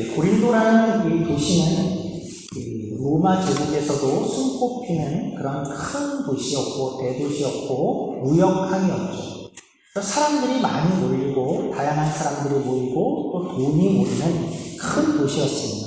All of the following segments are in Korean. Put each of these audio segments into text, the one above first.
고린도라는 이 도시는 로마 제국에서도 손꼽히는 그런 큰 도시였고 대도시였고 무역항이었죠. 사람들이 많이 몰리고 다양한 사람들이 모이고 또 돈이 모이는 큰 도시였습니다.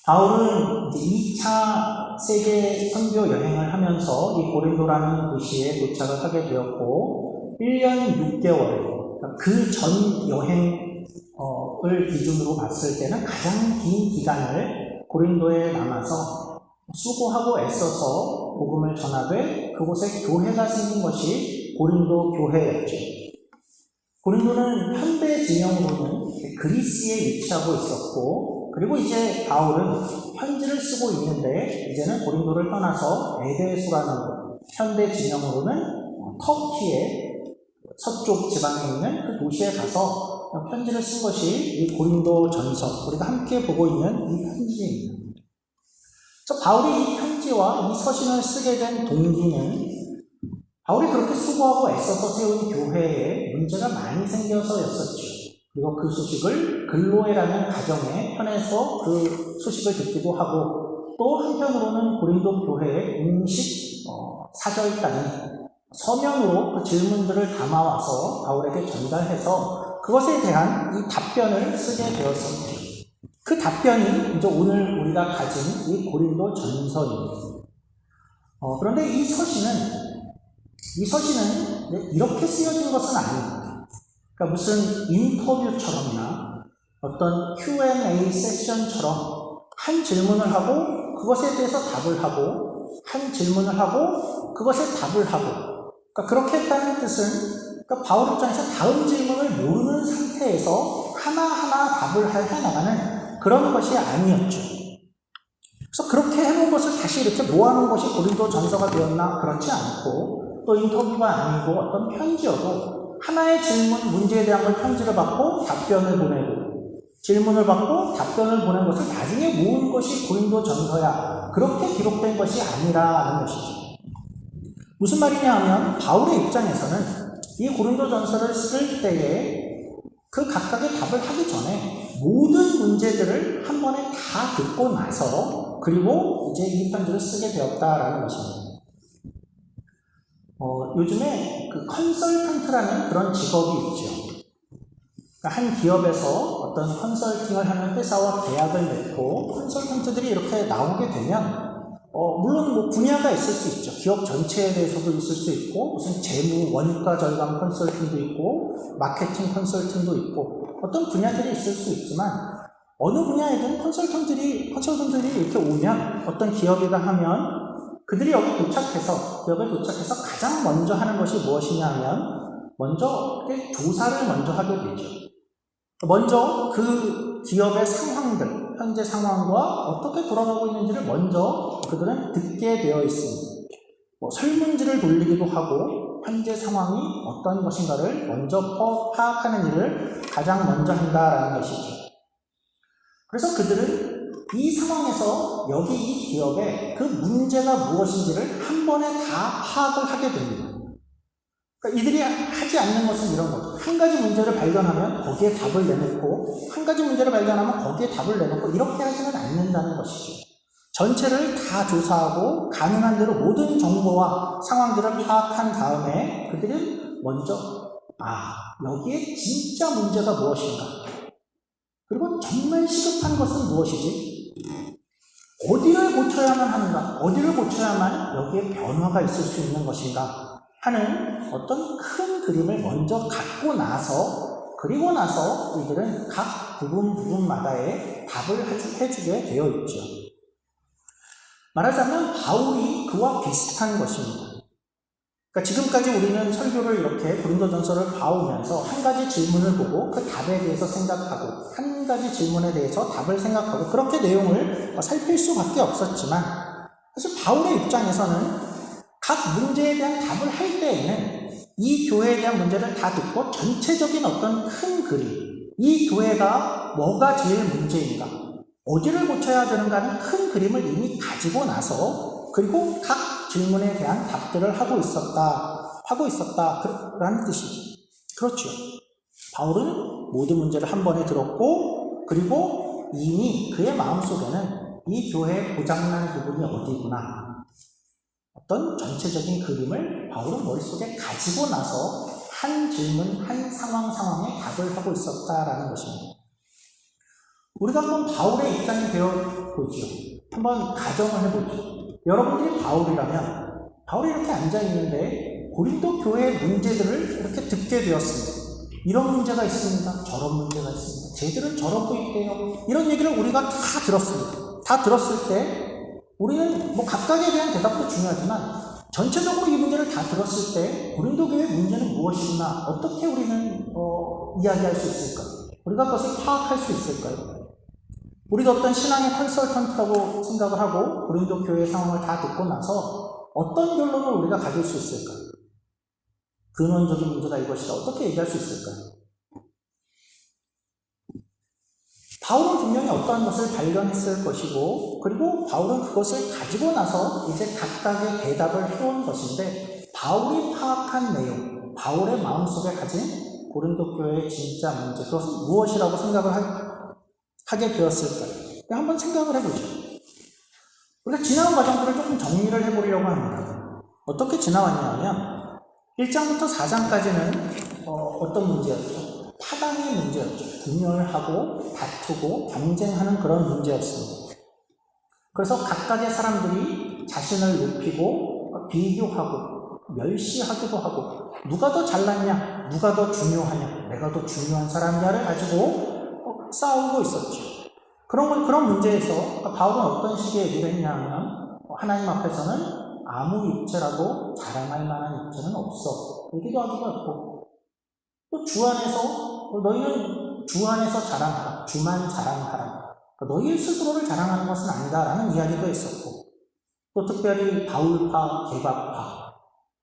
바울은 2차 세계 선교 여행을 하면서 이 고린도라는 도시에 도착을 하게 되었고 1년 6개월 그 전 여행을 기준으로 봤을 때는 가장 긴 기간을 고린도에 남아서 수고하고 애써서 복음을 전하되 그곳에 교회가 생긴 것이 고린도 교회였죠. 고린도는 현대 지형으로는 그리스에 위치하고 있었고 그리고 이제 바울은 편지를 쓰고 있는데 이제는 고린도를 떠나서 에베소라는 현대 지형으로는 터키의 서쪽 지방에 있는 그 도시에 가서 편지를 쓴 것이 이 고린도 전서, 우리가 함께 보고 있는 이 편지입니다. 그래서 바울이 이 편지와 이 서신을 쓰게 된 동기는 바울이 그렇게 수고하고 애써서 세운 교회에 문제가 많이 생겨서였었죠. 그리고 그 소식을 글로에라는 가정에 편에서 그 소식을 듣기도 하고 또 한편으로는 고린도 교회에 공식 사절단이 서면으로 그 질문들을 담아와서 바울에게 전달해서 그것에 대한 이 답변을 쓰게 되었습니다. 그 답변이 이제 오늘 우리가 가진 이 고린도 전서입니다. 그런데 이 서신은 이렇게 쓰여진 것은 아닙니다. 그러니까 무슨 인터뷰처럼이나 어떤 Q&A 세션처럼 한 질문을 하고 그것에 대해서 답을 하고 한 질문을 하고 그것에 답을 하고 그러니까 그렇게 했다는 뜻은 그러니까 바울 입장에서 다음 질문을 모르는 상태에서 하나하나 답을 해나가는 그런 것이 아니었죠. 그래서 그렇게 해놓은 것을 다시 이렇게 모아놓은 것이 고린도 전서가 되었나? 그렇지 않고 또 인터뷰가 아니고 어떤 편지여도 하나의 질문, 문제에 대한 걸 편지를 받고 답변을 보내고 질문을 받고 답변을 보낸 것을 나중에 모은 것이 고린도 전서야. 그렇게 기록된 것이 아니라는 것이죠. 무슨 말이냐 하면 바울의 입장에서는 이 고린도 전서를 쓸 때에 그 각각의 답을 하기 전에 모든 문제들을 한 번에 다 듣고 나서 그리고 이제 이 편지를 쓰게 되었다라는 것입니다. 요즘에 그 컨설턴트라는 그런 직업이 있죠. 그러니까 한 기업에서 어떤 컨설팅을 하는 회사와 계약을 맺고 컨설턴트들이 이렇게 나오게 되면 물론 뭐 분야가 있을 수 있죠. 기업 전체에 대해서도 있을 수 있고 무슨 재무, 원가 절감 컨설팅도 있고 마케팅 컨설팅도 있고 어떤 분야들이 있을 수 있지만 어느 분야에든 컨설턴트들이 이렇게 오면 어떤 기업이다 하면 그들이 여기 도착해서 가장 먼저 하는 것이 무엇이냐 하면 먼저 조사를 먼저 하게 되죠. 먼저 그 기업의 상황들, 현재 상황과 어떻게 돌아가고 있는지를 먼저 그들은 듣게 되어 있습니다. 설문지를 돌리기도 하고 현재 상황이 어떤 것인가를 먼저 파악하는 일을 가장 먼저 한다라는 것이죠. 그래서 그들은 이 상황에서 여기 이 기업에 그 문제가 무엇인지를 한 번에 다 파악을 하게 됩니다. 그러니까 이들이 하지 않는 것은 이런 거죠. 한 가지 문제를 발견하면 거기에 답을 내놓고 한 가지 문제를 발견하면 거기에 답을 내놓고 이렇게 하지는 않는다는 것이죠. 전체를 다 조사하고 가능한 대로 모든 정보와 상황들을 파악한 다음에 그들은 먼저 여기에 진짜 문제가 무엇인가 그리고 정말 시급한 것은 무엇이지? 어디를 고쳐야만 하는가? 어디를 고쳐야만 여기에 변화가 있을 수 있는 것인가? 하는 어떤 큰 그림을 먼저 갖고 나서 그리고 나서 이들은 각 부분마다의 답을 해주게 되어 있죠. 말하자면 바울이 그와 비슷한 것입니다. 그러니까 지금까지 우리는 설교를 이렇게 고린도전서를 봐오면서 한 가지 질문을 보고 그 답에 대해서 생각하고 한 가지 질문에 대해서 답을 생각하고 그렇게 내용을 살필 수밖에 없었지만 사실 바울의 입장에서는 각 문제에 대한 답을 할 때에는 이 교회에 대한 문제를 다 듣고 전체적인 어떤 큰 그림, 이 교회가 뭐가 제일 문제인가, 어디를 고쳐야 되는가 하는 큰 그림을 이미 가지고 나서 그리고 각 질문에 대한 답들을 하고 있었다라는 뜻이죠. 그렇죠. 바울은 모든 문제를 한 번에 들었고 그리고 이미 그의 마음속에는 이 교회의 고장난 부분이 어디구나, 어떤 전체적인 그림을 바울은 머릿속에 가지고 나서 한 질문, 한 상황에 답을 하고 있었다라는 것입니다. 우리가 한번 바울의 입장이 되어보죠. 한번 가정을 해보죠. 여러분들이 바울이라면 바울이 이렇게 앉아있는데 고린도 교회의 문제들을 이렇게 듣게 되었습니다. 이런 문제가 있습니다. 저런 문제가 있습니다. 쟤들은 저러고 있대요. 이런 얘기를 우리가 다 들었습니다. 다 들었을 때 우리는 뭐 각각에 대한 대답도 중요하지만 전체적으로 이 문제를 다 들었을 때 고린도 교회의 문제는 무엇이구나, 어떻게 우리는 이야기할 수 있을까요? 우리가 그것을 파악할 수 있을까요? 우리가 어떤 신앙의 컨설턴트라고 생각을 하고 고린도 교회의 상황을 다 듣고 나서 어떤 결론을 우리가 가질 수 있을까요? 근원적인 문제가 이것이다, 어떻게 얘기할 수 있을까요? 바울은 분명히 어떠한 것을 발견했을 것이고, 그리고 바울은 그것을 가지고 나서 이제 각각의 대답을 해온 것인데, 바울이 파악한 내용, 바울의 마음속에 가진 고린도 교회의 진짜 문제, 그것은 무엇이라고 생각을 하게 되었을까요? 한번 생각을 해보죠. 우리가 지나온 과정들을 조금 정리를 해보려고 합니다. 어떻게 지나왔냐면 1장부터 4장까지는 어떤 문제였죠? 파당의 문제였죠. 분열하고 다투고 경쟁하는 그런 문제였습니다. 그래서 각각의 사람들이 자신을 높이고 비교하고 멸시하기도 하고, 누가 더 잘났냐, 누가 더 중요하냐, 내가 더 중요한 사람이냐를 가지고 싸우고 있었죠. 그런 문제에서 바울은 어떤 식의 얘기를 했냐면, 하나님 앞에서는 아무 육체라도 자랑할 만한 육체는 없어, 얘기도 하기도 했고, 또 주 안에서 너희는 주 안에서 자랑하라, 주만 자랑하라, 너희 스스로를 자랑하는 것은 아니다라는 이야기도 했었고, 또 특별히 바울파, 게바파,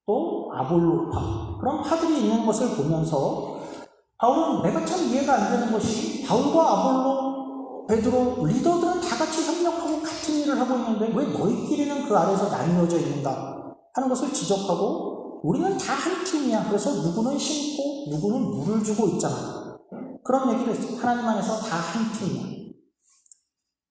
또 아볼로파, 그런 파들이 있는 것을 보면서 바울은 내가 참 이해가 안 되는 것이, 바울과 아볼로, 베드로, 리더들은 다 같이 협력하고 같은 일을 하고 있는데 왜 너희끼리는 그 아래서 나뉘어져 있는가 하는 것을 지적하고, 우리는 다 한 팀이야, 그래서 누구는 심고 누구는 물을 주고 있잖아, 그런 얘기를 했어요. 하나님 안에서 다 한 팀이야,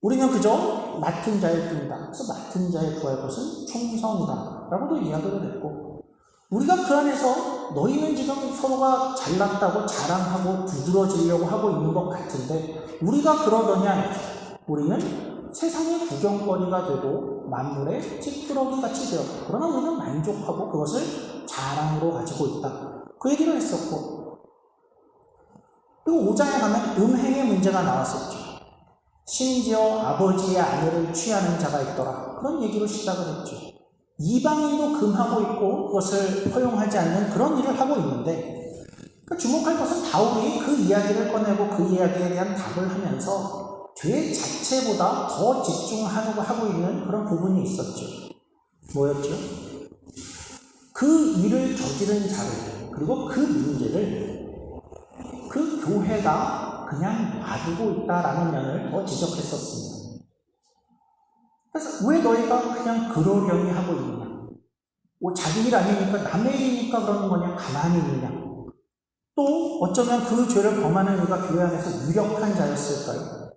우리는 그저 맡은 자일 뿐이다, 그래서 맡은 자의 구할 것은 충성이다 라고도 이야기를 했고, 우리가 그 안에서 너희는 지금 서로가 잘났다고 자랑하고 부드러지려고 하고 있는 것 같은데 우리가 그러더냐, 우리는 세상의 구경거리가 되고 만물의 찌끄러기같이 되었다, 그러나 우리는 만족하고 그것을 자랑으로 가지고 있다, 그 얘기를 했었고, 그리고 5장에 가면 음행의 문제가 나왔었죠. 심지어 아버지의 아내를 취하는 자가 있더라, 그런 얘기로 시작을 했죠. 이방인도 금하고 있고 그것을 허용하지 않는 그런 일을 하고 있는데, 주목할 것은 바울이 그 이야기를 꺼내고 그 이야기에 대한 답을 하면서 죄 자체보다 더 집중하고 있는 그런 부분이 있었죠. 뭐였죠? 그 일을 저지른 자를, 그리고 그 문제를 그 교회가 그냥 놔두고 있다라는 면을 더 지적했었습니다. 그래서 왜 너희가 그냥 그러려니 하고 있느냐, 뭐 자기 일 아니니까 남의 일이니까 그러는 거냐, 가만히 있느냐, 또 어쩌면 그 죄를 범하는 이가 교회 안에서 유력한 자였을까요?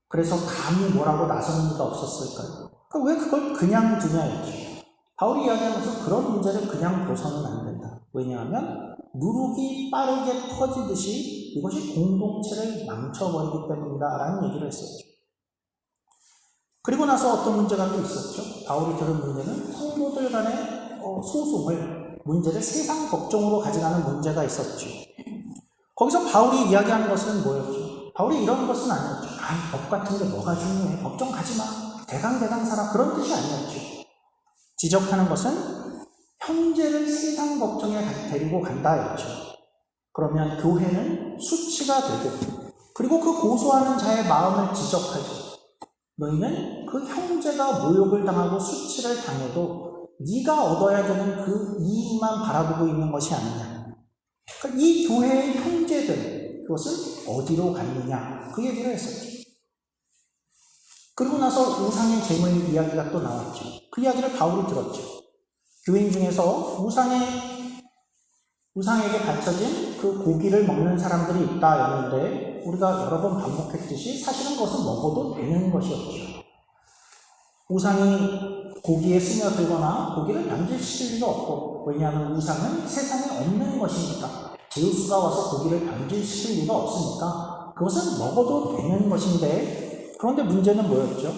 그래서 감히 뭐라고 나서는 이가 없었을까요? 왜 그걸 그냥 두냐였죠. 바울이 이야기하면서 그런 문제를 그냥 둬서는 안 된다. 왜냐하면 누룩이 빠르게 퍼지듯이 이것이 공동체를 망쳐버리기 때문이다 라는 얘기를 했었죠. 그리고 나서 어떤 문제가 또 있었죠. 바울이 들은 문제는 성도들 간의 소송을, 문제를 세상 법정으로 가져가는 문제가 있었죠. 거기서 바울이 이야기하는 것은 뭐였죠? 바울이 이런 것은 아니었죠. 법 같은 게 뭐가 중요해, 법정 가지 마, 대강 살아, 그런 뜻이 아니었죠. 지적하는 것은 형제를 세상 법정에 데리고 간다였죠. 그러면 교회는 수치가 되고, 그리고 그 고소하는 자의 마음을 지적하죠. 너희는 그 형제가 모욕을 당하고 수치를 당해도 네가 얻어야 되는 그 이익만 바라보고 있는 것이 아니냐. 그러니까 이 교회의 형제들, 그것은 어디로 갔느냐, 그 얘기를 했었죠. 그리고 나서 우상의 제물 이야기가 또 나왔죠. 그 이야기를 바울이 들었죠. 교인 중에서 우상의 우상에게 바쳐진 그 고기를 먹는 사람들이 있다였는데 우리가 여러 번 반복했듯이 사실은 그것은 먹어도 되는 것이었죠. 우상이 고기에 스며들거나 고기를 변질시킬 리가 없고, 왜냐하면 우상은 세상에 없는 것이니까, 제우스가 와서 고기를 변질시킬 리가 없으니까 그것은 먹어도 되는 것인데, 그런데 문제는 뭐였죠?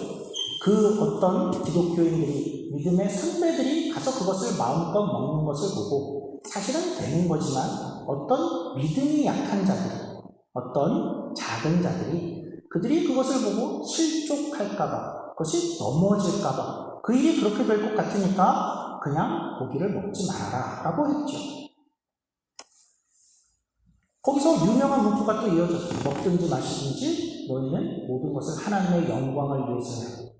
그 어떤 기독교인들이, 믿음의 선배들이 가서 그것을 마음껏 먹는 것을 보고 사실은 되는 거지만 어떤 믿음이 약한 자들, 어떤 작은 자들이 그들이 그것을 보고 실족할까봐, 그것이 넘어질까봐, 그 일이 그렇게 될 것 같으니까 그냥 고기를 먹지 말아라 라고 했죠. 거기서 유명한 문구가 또 이어졌어요. 먹든지 마시든지 너희는 모든 것을 하나님의 영광을 위해서 해.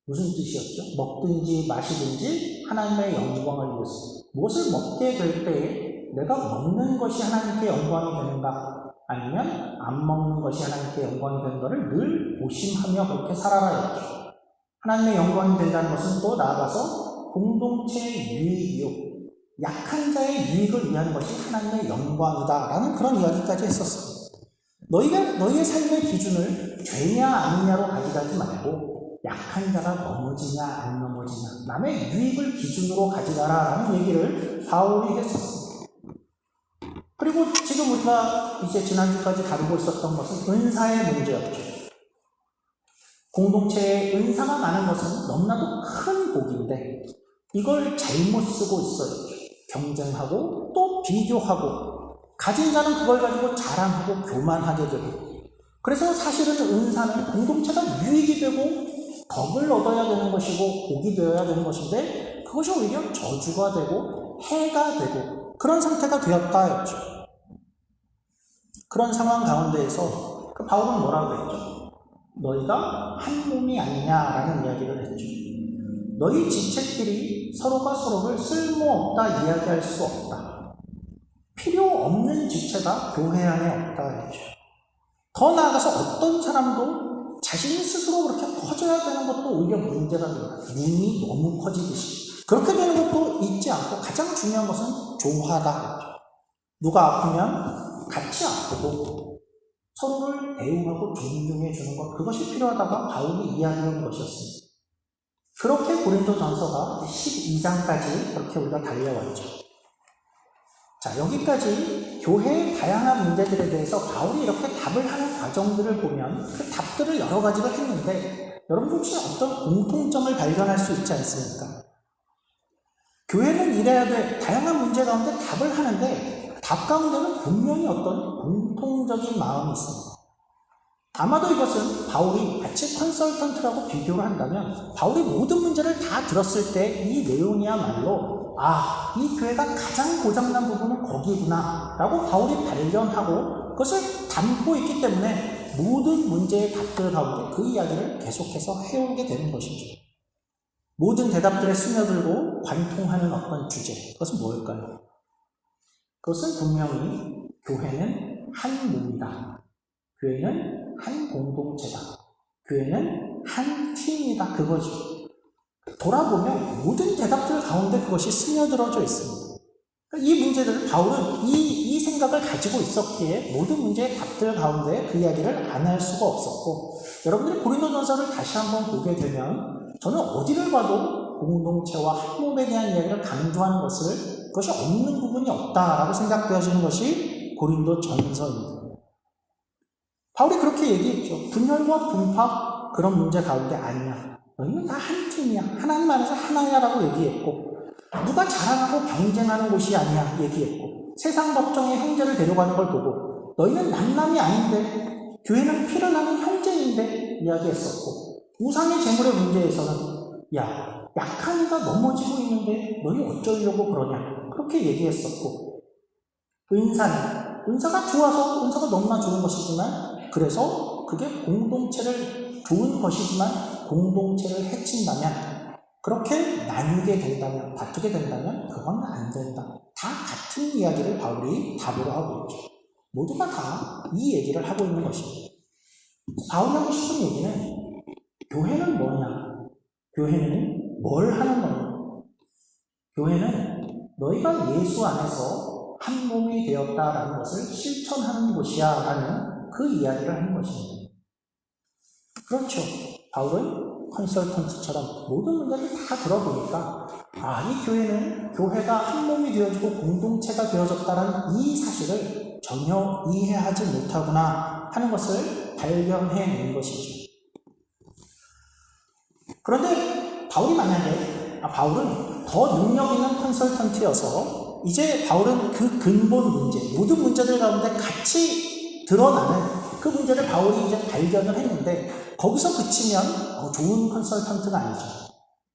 무슨 뜻이었죠? 먹든지 마시든지 하나님의 영광을 위해서. 무엇을 먹게 될 때에 내가 먹는 것이 하나님께 영광이 되는가, 아니면 안 먹는 것이 하나님께 영광이 되는가를 늘 고심하며 그렇게 살아라 했죠. 하나님의 영광이 된다는 것은 또 나아가서 공동체의 유익이요, 약한 자의 유익을 위한 것이 하나님의 영광이다 라는 그런 이야기까지 했었습니다. 너희의 삶의 기준을 죄냐 아니냐로 가져가지 말고 약한 자가 넘어지냐 안 넘어지냐, 남의 유익을 기준으로 가져가라 라는 얘기를 바울이 했었습니다. 그리고 지금 우리가 이제 지난주까지 다루고 있었던 것은 은사의 문제였죠. 공동체에 은사가 많은 것은 너무나도 큰 복인데 이걸 잘못 쓰고 있어요. 경쟁하고 또 비교하고, 가진 자는 그걸 가지고 자랑하고 교만하게 되고, 그래서 사실은 은사는 공동체가 유익이 되고 덕을 얻어야 되는 것이고 복이 되어야 되는 것인데, 그것이 오히려 저주가 되고 해가 되고 그런 상태가 되었다 했죠. 그런 상황 가운데에서 그 바울은 뭐라고 했죠? 너희가 한 몸이 아니냐라는 이야기를 했죠. 너희 지체끼리 서로가 서로를 쓸모없다 이야기할 수 없다. 필요 없는 지체가 교회 안에 없다 했죠. 더 나아가서 어떤 사람도 자신이 스스로 그렇게 커져야 되는 것도 오히려 문제가 됩니다. 눈이 너무 커지듯이. 그렇게 되는 것도 있지 않고 가장 중요한 것은 조화다. 누가 아프면 같이 아프고 서로를 대우하고 존중해 주는 것, 그것이 필요하다고 바울이 이야기하는 것이었습니다. 그렇게 고린도전서가 12장까지 그렇게 우리가 달려왔죠. 자, 여기까지 교회의 다양한 문제들에 대해서 바울이 이렇게 답을 하는 과정들을 보면 그 답들을 여러 가지로 했는데, 여러분 혹시 어떤 공통점을 발견할 수 있지 않습니까? 교회는 이래야 돼. 다양한 문제 가운데 답을 하는데 답 가운데는 분명히 어떤 공통적인 마음이 있습니다. 아마도 이것은 바울이 마치 컨설턴트라고 비교를 한다면, 바울이 모든 문제를 다 들었을 때 이 내용이야말로 이 교회가 가장 고장난 부분은 거기구나 라고 바울이 발견하고 그것을 담고 있기 때문에 모든 문제의 답들 가운데 그 이야기를 계속해서 해오게 되는 것이죠. 모든 대답들에 스며들고 관통하는 어떤 주제, 그것은 뭘까요? 그것은 분명히 교회는 한 몸이다. 교회는 한 공동체다. 교회는 한 팀이다. 그거죠. 돌아보면 모든 대답들 가운데 그것이 스며들어져 있습니다. 이 문제들을 바울은 이 생각을 가지고 있었기에 모든 문제의 답들 가운데 그 이야기를 안 할 수가 없었고, 여러분들이 고린도전서를 다시 한번 보게 되면 저는 어디를 봐도 공동체와 한 몸에 대한 이야기를 강조하는 그것이 없는 부분이 없다라고 생각되어지는 것이 고린도전서입니다. 바울이 그렇게 얘기했죠. 분열과 분파 그런 문제 가운데 아니야. 너희는 다 한 팀이야. 하나님 안에서 하나야 라고 얘기했고, 누가 자랑하고 경쟁하는 곳이 아니야 얘기했고, 세상 법정에 형제를 데려가는 걸 보고 너희는 남남이 아닌데 교회는 피를 나는 형제인데 이야기했었고, 우상의 재물의 문제에서는 약한 이가 넘어지고 있는데 너희 어쩌려고 그러냐 그렇게 얘기했었고, 은사가 좋아서 은사가 너무나 좋은 것이지만, 그래서 그게 공동체를 좋은 것이지만 공동체를 해친다면, 그렇게 나누게 된다면, 다투게 된다면 그건 안 된다. 다 같은 이야기를 바울이 답으로 하고 있죠. 모두가 다 이 얘기를 하고 있는 것입니다. 바울이 하고 싶은 얘기는, 교회는 뭐냐? 교회는 뭘 하는 거냐? 교회는 너희가 예수 안에서 한 몸이 되었다라는 것을 실천하는 곳이야 라는 그 이야기를 하는 것입니다. 그렇죠. 바울은 컨설턴트처럼 모든 문제를 다 들어보니까 이 교회는 교회가 한 몸이 되어지고 공동체가 되어졌다는 이 사실을 전혀 이해하지 못하구나 하는 것을 발견해낸 것이죠. 그런데 바울이 만약에 바울은 더 능력 있는 컨설턴트여서 이제 바울은 그 근본 문제, 모든 문제들 가운데 같이 드러나는 그 문제를 바울이 이제 발견을 했는데 거기서 그치면 좋은 컨설턴트가 아니죠.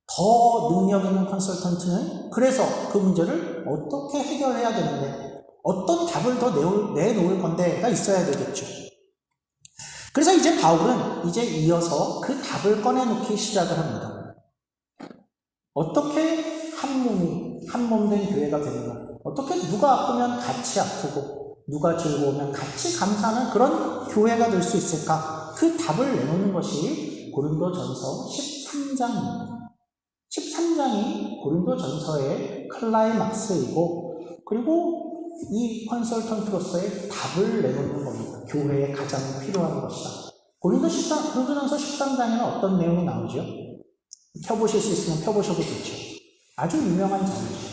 더 능력 있는 컨설턴트는 그래서 그 문제를 어떻게 해결해야 되는데 어떤 답을 더 내놓을 건데가 있어야 되겠죠. 그래서 이제 바울은 이제 이어서 그 답을 꺼내놓기 시작을 합니다. 어떻게 한 몸 된 교회가 되는가? 어떻게 누가 아프면 같이 아프고 누가 즐거우면 같이 감사하는 그런 교회가 될 수 있을까? 그 답을 내놓는 것이 고린도전서 13장입니다. 13장이 고린도전서의 클라이막스이고 그리고 이 컨설턴트로서의 답을 내놓는 겁니다. 교회에 가장 필요한 것이다. 고린도전서 13장에는 어떤 내용이 나오죠? 펴보실 수 있으면 펴보셔도 좋죠. 아주 유명한 장이죠.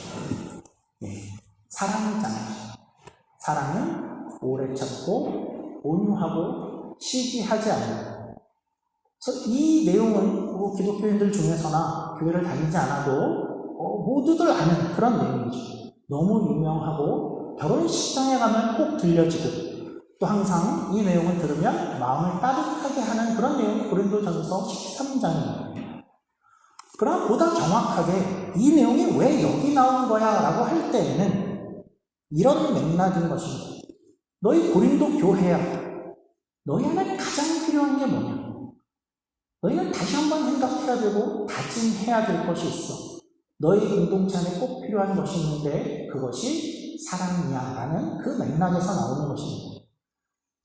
사랑장이죠. 사랑은 오래 참고 온유하고 시기하지 않는다. 그래서 이 내용은 기독교인들 중에서나 교회를 다니지 않아도 모두들 아는 그런 내용이죠. 너무 유명하고 결혼식장에 가면 꼭 들려지고 또 항상 이 내용을 들으면 마음을 따뜻하게 하는 그런 내용이 고린도전서 13장입니다. 그러나 보다 정확하게 이 내용이 왜 여기 나온 거야 라고 할 때에는 이런 맥락인 것입니다. 너희 고린도 교회야. 너희는 가장 필요한 게 뭐냐? 너희는 다시 한번 생각해야 되고 다짐해야 될 것이 있어. 너희 공동체 안에 꼭 필요한 것이 있는데 그것이 사랑이야 라는 그 맥락에서 나오는 것입니다.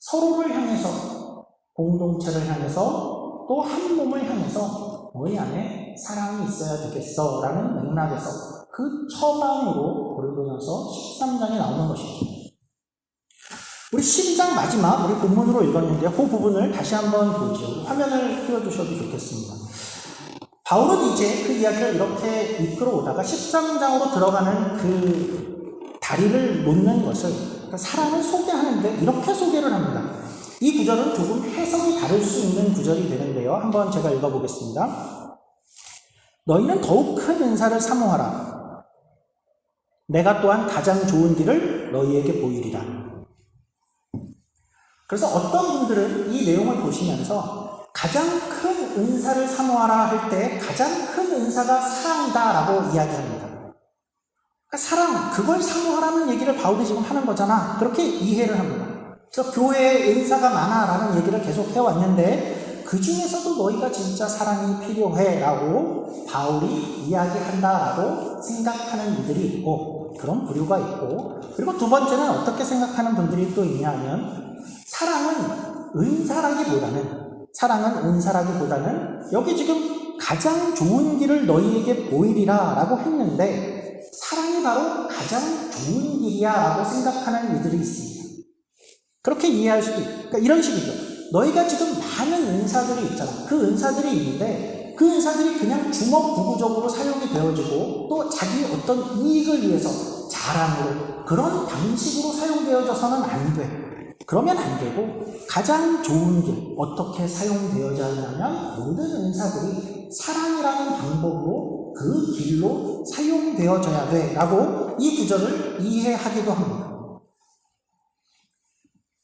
서로를 향해서, 공동체를 향해서, 또 한 몸을 향해서 너희 안에 사랑이 있어야 되겠어 라는 맥락에서 그 처방으로 고린도전서 13장에 나오는 것이죠. 우리 12장 마지막 우리 본문으로 읽었는데 그 부분을 다시 한번 보죠. 화면을 띄워주셔도 좋겠습니다. 바울은 이제 그 이야기를 이렇게 이끌어오다가 13장으로 들어가는 그 다리를 놓는 것을 사랑을 소개하는데 이렇게 소개를 합니다. 이 구절은 조금 해석이 다를 수 있는 구절이 되는데요. 한번 제가 읽어보겠습니다. 너희는 더욱 큰 은사를 사모하라. 내가 또한 가장 좋은 길을 너희에게 보이리라. 그래서 어떤 분들은 이 내용을 보시면서 가장 큰 은사를 사모하라 할 때 가장 큰 은사가 사랑이다 라고 이야기합니다. 그러니까 사랑, 그걸 사모하라는 얘기를 바울이 지금 하는 거잖아. 그렇게 이해를 합니다. 그래서 교회에 은사가 많아 라는 얘기를 계속 해왔는데 그 중에서도 너희가 진짜 사랑이 필요해 라고 바울이 이야기한다 라고 생각하는 이들이 있고 그런 부류가 있고 그리고 두 번째는 어떻게 생각하는 분들이 또 있냐면 사랑은 은사라기보다는 여기 지금 가장 좋은 길을 너희에게 보이리라 라고 했는데 사랑이 바로 가장 좋은 길이야 라고 생각하는 이들이 있습니다. 그렇게 이해할 수도 있고 그러니까 이런 식이죠. 너희가 지금 많은 은사들이 있잖아. 그 은사들이 있는데 그 은사들이 그냥 주먹구구적으로 사용이 되어지고 또 자기 어떤 이익을 위해서 자랑으로 그런 방식으로 사용되어져서는 안 돼. 그러면 안 되고 가장 좋은 길, 어떻게 사용되어져야 하냐면 모든 은사들이 사랑이라는 방법으로 그 길로 사용되어져야 돼 라고 이 구절을 이해하기도 합니다.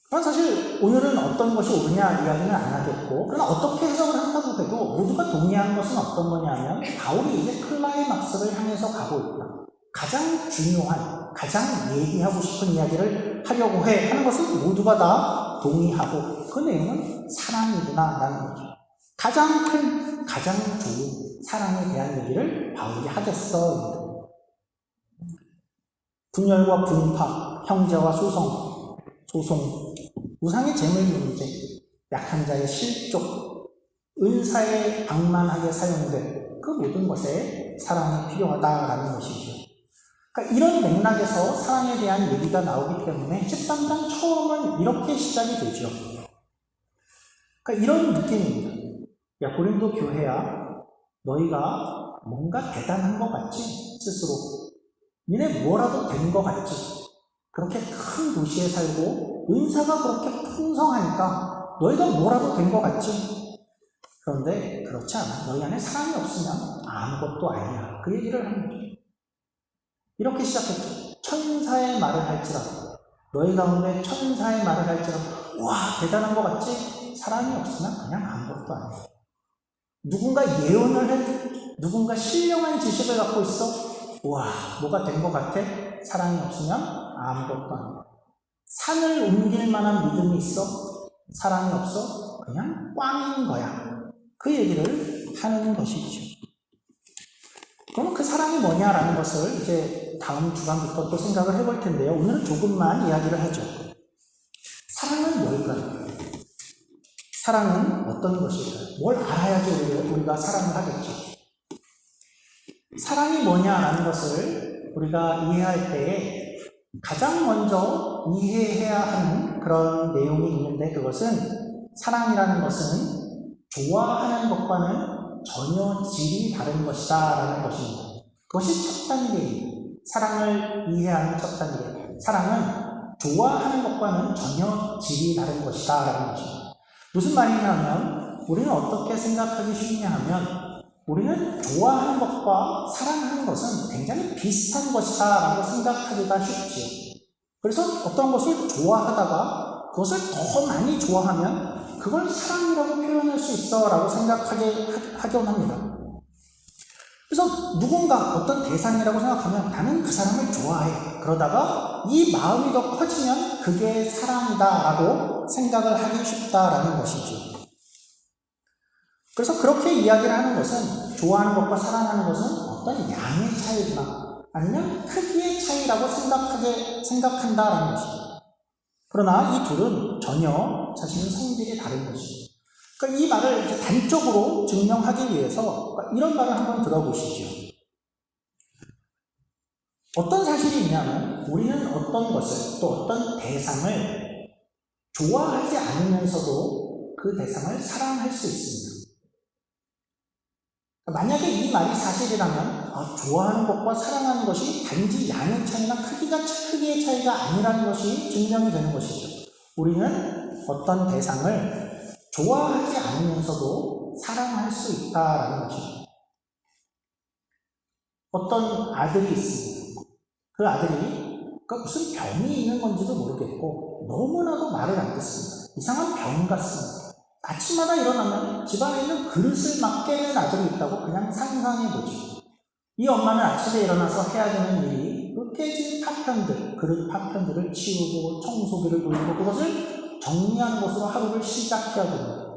그럼 사실 오늘은 어떤 것이 옳으냐 이야기는 안 하겠고 그러나 어떻게 해석을 한다고 해도 모두가 동의하는 것은 어떤 거냐면 바울이 이제 클라이막스를 향해서 가고 있다. 가장 중요한, 가장 얘기하고 싶은 이야기를 하려고 해 하는 것은 모두가 다 동의하고 그 내용은 사랑이구나 라는 거죠. 가장 큰, 가장 좋은 사랑에 대한 얘기를 바울이 하겠어. 분열과 분파, 형제와 소송, 우상의 재물 문제, 약한 자의 실족, 은사에 방만하게 사용된 그 모든 것에 사랑이 필요하다라는 것이죠. 그러니까 이런 맥락에서 사랑에 대한 얘기가 나오기 때문에 13장 처음은 이렇게 시작이 되죠. 그러니까 이런 느낌입니다. 야, 고린도 교회야, 너희가 뭔가 대단한 것 같지? 스스로. 니네 뭐라도 된 것 같지? 그렇게 큰 도시에 살고 은사가 그렇게 풍성하니까 너희가 뭐라도 된 것 같지? 그런데 그렇지 않아. 너희 안에 사랑이 없으면 아무것도 아니야. 그 얘기를 하는 거죠. 이렇게 시작했죠. 천사의 말을 할지라도, 너희 가운데 천사의 말을 할지라도, 와, 대단한 것 같지? 사랑이 없으면 그냥 아무것도 아니야. 누군가 예언을 해, 누군가 신령한 지식을 갖고 있어? 와, 뭐가 된 것 같아? 사랑이 없으면 아무것도 아니야. 산을 옮길 만한 믿음이 있어? 사랑이 없어? 그냥 꽝인 거야. 그 얘기를 하는 것이죠. 그럼 그 사랑이 뭐냐라는 것을 이제 다음 주간부터 또 생각을 해볼 텐데요. 오늘은 조금만 이야기를 하죠. 사랑은 뭘까요? 사랑은 어떤 것일까요? 뭘 알아야지 우리가 사랑을 하겠죠. 사랑이 뭐냐라는 것을 우리가 이해할 때에 가장 먼저 이해해야 하는 그런 내용이 있는데, 그것은 사랑이라는 것은 좋아하는 것과는 전혀 질이 다른 것이다 라는 것입니다. 그것이 첫 단계입니다. 사랑을 이해하는 첫 단계. 사랑은 좋아하는 것과는 전혀 질이 다른 것이다 라는 것입니다. 무슨 말이냐면, 우리는 어떻게 생각하기 쉽냐 하면, 우리는 좋아하는 것과 사랑하는 것은 굉장히 비슷한 것이다 라고 생각하기가 쉽지요. 그래서 어떤 것을 좋아하다가 그것을 더 많이 좋아하면 그걸 사랑이라고 표현할 수 있어 라고 생각하곤 합니다. 그래서 누군가 어떤 대상이라고 생각하면 나는 그 사람을 좋아해. 그러다가 이 마음이 더 커지면 그게 사랑이다 라고 생각을 하기 쉽다라는 것이죠. 그래서 그렇게 이야기를 하는 것은, 좋아하는 것과 사랑하는 것은 어떤 양의 차이구나, 아니면 크기의 차이라고 생각한다라는 것입니다. 그러나 이 둘은 전혀 사실은 성질이 다른 것이죠. 그러니까 이 말을 이렇게 단적으로 증명하기 위해서 이런 말을 한번 들어보시죠. 어떤 사실이 있냐면, 우리는 어떤 것을, 또 어떤 대상을 좋아하지 않으면서도 그 대상을 사랑할 수 있습니다. 만약에 이 말이 사실이라면, 좋아하는 것과 사랑하는 것이 단지 양의 차이나 크기의 차이가 아니라는 것이 증명이 되는 것이죠. 우리는 어떤 대상을 좋아하지 않으면서도 사랑할 수 있다라는 것입니다. 어떤 아들이 있습니다. 그 아들이 무슨 병이 있는 건지도 모르겠고 너무나도 말을 안 듣습니다. 이상한 병 같습니다. 아침마다 일어나면 집안에 있는 그릇을 막 깨는 아들이 있다고 그냥 상상해보죠. 이 엄마는 아침에 일어나서 해야 되는 일이 그 깨진 파편들, 그릇 파편들을 치우고 청소기를 돌리고 그것을 정리하는 것으로 하루를 시작해야 됩니다.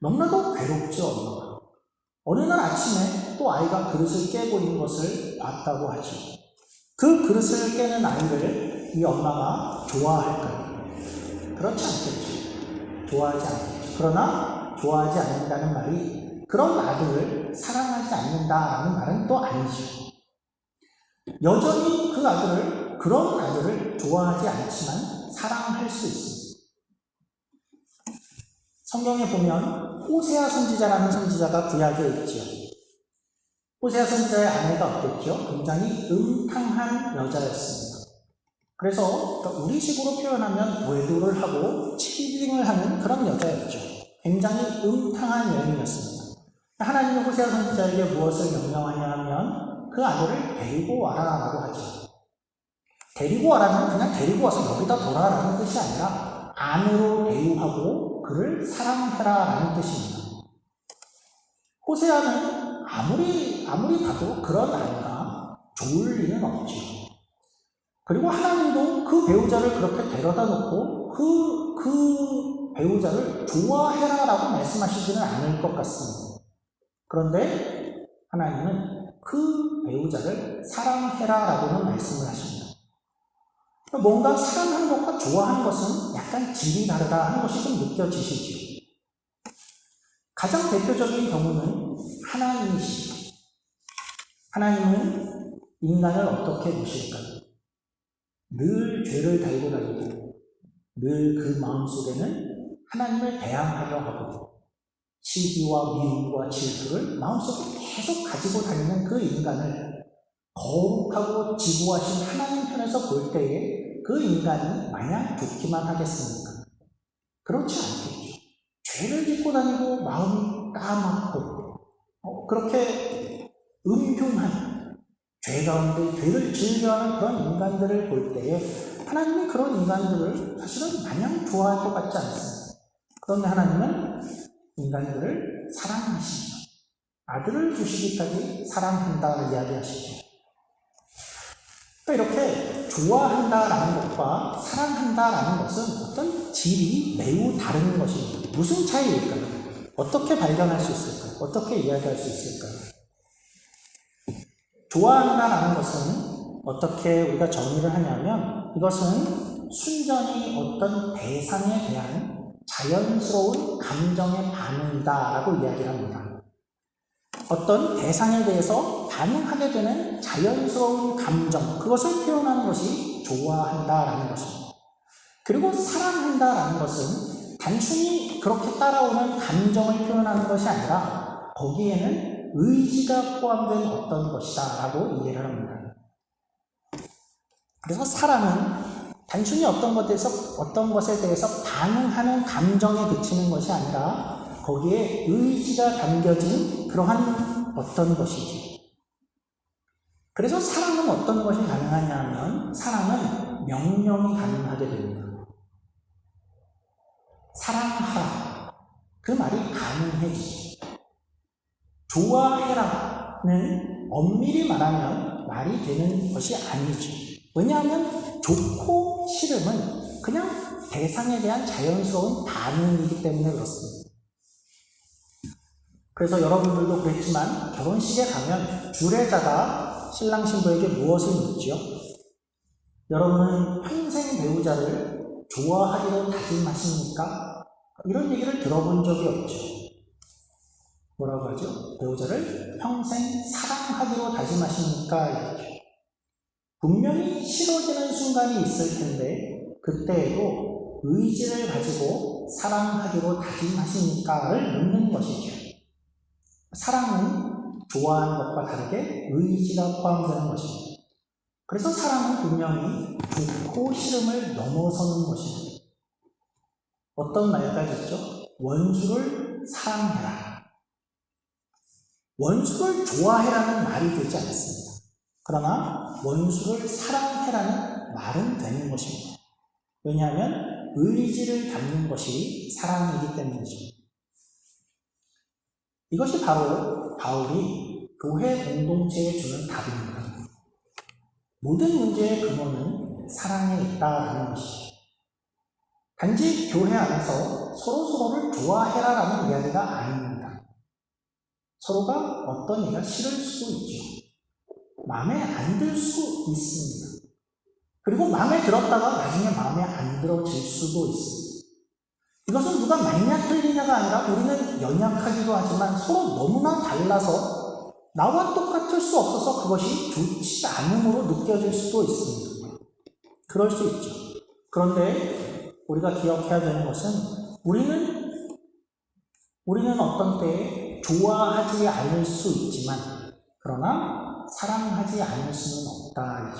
너무나도 괴롭죠, 엄마가. 어느 날 아침에 또 아이가 그릇을 깨고 있는 것을 봤다고 하죠. 그 그릇을 깨는 아이를 이 엄마가 좋아할까요? 그렇지 않겠죠. 좋아하지 않겠죠. 그러나 좋아하지 않는다는 말이 그런 아들을 사랑하지 않는다라는 말은 또 아니죠. 여전히 그런 아들을 좋아하지 않지만 사랑할 수 있습니다. 성경에 보면 호세아 선지자라는 선지자가 구약에 있죠. 호세아 선지자의 아내가 어땠죠? 굉장히 음탕한 여자였습니다. 그래서 우리식으로 표현하면 외도를 하고 치팅을 하는 그런 여자였죠. 굉장히 음탕한 여인이었습니다. 하나님이 호세아 선지자에게 무엇을 명령하냐 하면 그 아들을 데리고 와라라고 하죠. 데리고 와라는 그냥 데리고 와서 여기다 둬라라는 뜻이 아니라 안으로 대우하고 그를 사랑해라라는 뜻입니다. 호세아는 아무리 봐도 그런 아내가 좋을 리는 없죠. 그리고 하나님도 그 배우자를 그렇게 데려다 놓고 그 배우자를 좋아해라라고 말씀하시지는 않을 것 같습니다. 그런데 하나님은 그 배우자를 사랑해라라고는 말씀을 하십니다. 뭔가 사랑하는 것과 좋아하는 것은 약간 질이 다르다 하는 것이 좀 느껴지시죠? 가장 대표적인 경우는 하나님이십니다. 하나님은 인간을 어떻게 보실까요? 늘 죄를 달고 다니고 늘 그 마음속에는 하나님을 대항하려 하고 시기와 미움과 질투를 마음속에 계속 가지고 다니는 그 인간을 거룩하고 지고하신 하나님 편에서 볼 때에 그 인간이 마냥 좋기만 하겠습니까? 그렇지 않겠죠. 죄를 짓고 다니고 마음이 까맣고 그렇게 음흉한 죄 가운데 죄를 즐겨하는 그런 인간들을 볼 때에 하나님이 그런 인간들을 사실은 마냥 좋아할 것 같지 않습니다. 그런데 하나님은 인간들을 사랑하시죠. 아들을 주시기까지 사랑한다고 이야기하시죠. 그러니까 이렇게 좋아한다라는 것과 사랑한다라는 것은 어떤 질이 매우 다른 것입니다. 무슨 차이일까요? 어떻게 발견할 수 있을까요? 어떻게 이야기할 수 있을까요? 좋아한다라는 것은 어떻게 우리가 정의를 하냐면 이것은 순전히 어떤 대상에 대한 자연스러운 감정의 반응이다라고 이야기를 합니다. 어떤 대상에 대해서 반응하게 되는 자연스러운 감정, 그것을 표현하는 것이 좋아한다라는 것입니다. 그리고 사랑한다라는 것은 단순히 그렇게 따라오는 감정을 표현하는 것이 아니라 거기에는 의지가 포함된 어떤 것이다 라고 이해를 합니다. 그래서 사랑은 단순히 어떤 것에 대해서 반응하는 감정에 그치는 것이 아니라 거기에 의지가 담겨진 그러한 어떤 것이지. 그래서 사랑은 어떤 것이 가능하냐 하면 사랑은 명령이 가능하게 됩니다. 사랑하라. 그 말이 가능해지죠. 좋아해라는 엄밀히 말하면 말이 되는 것이 아니죠. 왜냐하면 좋고 싫음은 그냥 대상에 대한 자연스러운 반응이기 때문에 그렇습니다. 그래서 여러분들도 그랬지만 결혼식에 가면 주례자가 신랑 신부에게 무엇을 묻죠? 여러분은 평생 배우자를 좋아하기로 다짐하십니까? 이런 얘기를 들어본 적이 없죠. 뭐라고 하죠? 배우자를 평생 사랑하기로 다짐하십니까? 이렇게. 분명히 싫어지는 순간이 있을 텐데 그때에도 의지를 가지고 사랑하기로 다짐하십니까?를 묻는 것이죠. 사랑은 좋아하는 것과 다르게 의지가 포함되는 것입니다. 그래서 사랑은 분명히 좋고 싫음을 넘어서는 것입니다. 어떤 말까지 있죠? 원수를 사랑해라. 원수를 좋아해라는 말이 되지 않습니다. 그러나 원수를 사랑해라는 말은 되는 것입니다. 왜냐하면 의지를 담는 것이 사랑이기 때문이죠. 이것이 바로 바울이 교회 공동체에 주는 답입니다. 모든 문제의 근원은 사랑에 있다라는 것이죠. 단지 교회 안에서 서로를 좋아해라라는 이야기가 아닙니다. 서로가 어떤 일이 싫을 수도 있죠. 마음에 안 들 수 있습니다. 그리고 마음에 들었다가 나중에 마음에 안 들어질 수도 있습니다. 이것은 누가 맞냐 틀리냐가 아니라 우리는 연약하기도 하지만 서로 너무나 달라서 나와 똑같을 수 없어서 그것이 좋지 않음으로 느껴질 수도 있습니다. 그럴 수 있죠. 그런데 우리가 기억해야 되는 것은 우리는 어떤 때에 좋아하지 않을 수 있지만 그러나 사랑하지 않을 수는 없다.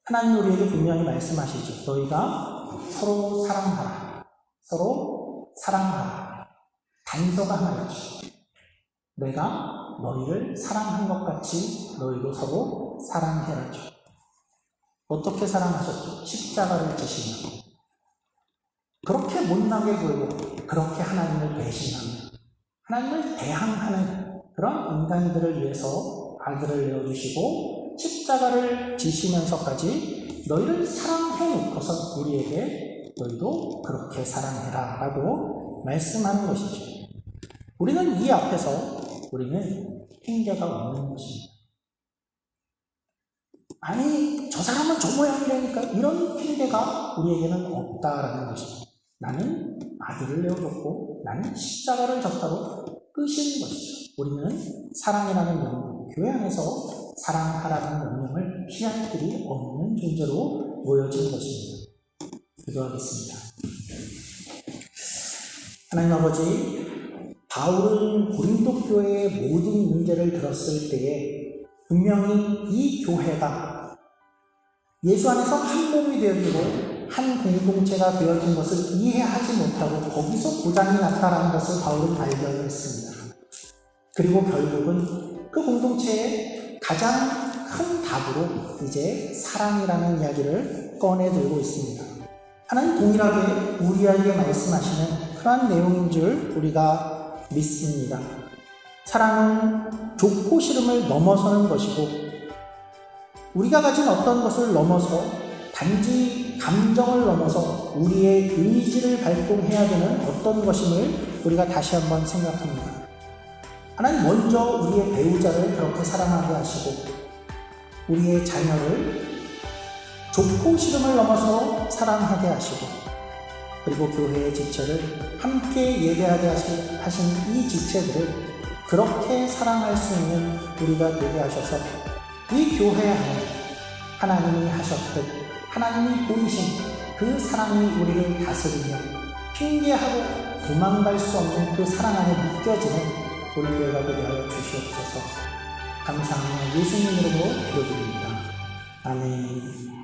하나님 우리에게 분명히 말씀하시죠. 너희가 서로 사랑하라. 서로 사랑하라. 단서가 하나 있죠. 내가 너희를 사랑한 것 같이 너희도 서로 사랑해라죠. 어떻게 사랑하셨죠? 십자가를 지시며 그렇게 못나게 굴고 그렇게 하나님을 배신하며 하나님을 대항하는 그런 인간들을 위해서 아들을 내어주시고 십자가를 지시면서까지 너희를 사랑해 놓고서 우리에게 너희도 그렇게 사랑해라 라고 말씀하는 것이죠. 우리는 이 앞에서 우리는 핑계가 없는 것입니다. 아니 저 사람은 저 모양이라니까 이런 핑계가 우리에게는 없다라는 것입니다. 나는 아들을 내어줬고 나는 십자가를 졌다고 끝인 것이죠. 우리는 사랑이라는 이름으로 교회 안에서 사랑하라는 명령을 피할 길이 없는 존재로 모여진 것입니다. 기도하겠습니다. 하나님 아버지, 바울은 고린도 교회의 모든 문제를 들었을 때에 분명히 이 교회가 예수 안에서 한 몸이 되어지고 한 공동체가 되어진 것을 이해하지 못하고 거기서 고장이 났다는 것을 바울은 발견했습니다. 그리고 결국은 그 공동체의 가장 큰 답으로 이제 사랑이라는 이야기를 꺼내들고 있습니다. 하나님 동일하게 우리에게 말씀하시는 그러한 내용인 줄 우리가 믿습니다. 사랑은 좋고 싫음을 넘어서는 것이고 우리가 가진 어떤 것을 넘어서 단지 감정을 넘어서 우리의 의지를 발동해야 되는 어떤 것임을 우리가 다시 한번 생각합니다. 하나님 먼저 우리의 배우자를 그렇게 사랑하게 하시고 우리의 자녀를 좋고 싫음을 넘어서 사랑하게 하시고 그리고 교회의 지체를 함께 예배하게 하신 이 지체들을 그렇게 사랑할 수 있는 우리가 되게 하셔서 이 교회 안에 하나님이 하셨듯 하나님이 보이신 그 사랑이 우리를 다스리며 핑계하고 도망갈 수 없는 그 사랑 안에 묶여지는 우리 교회가 되게 하여 주시옵소서. 감사하며 예수님 이름으로 기도드립니다. 아멘.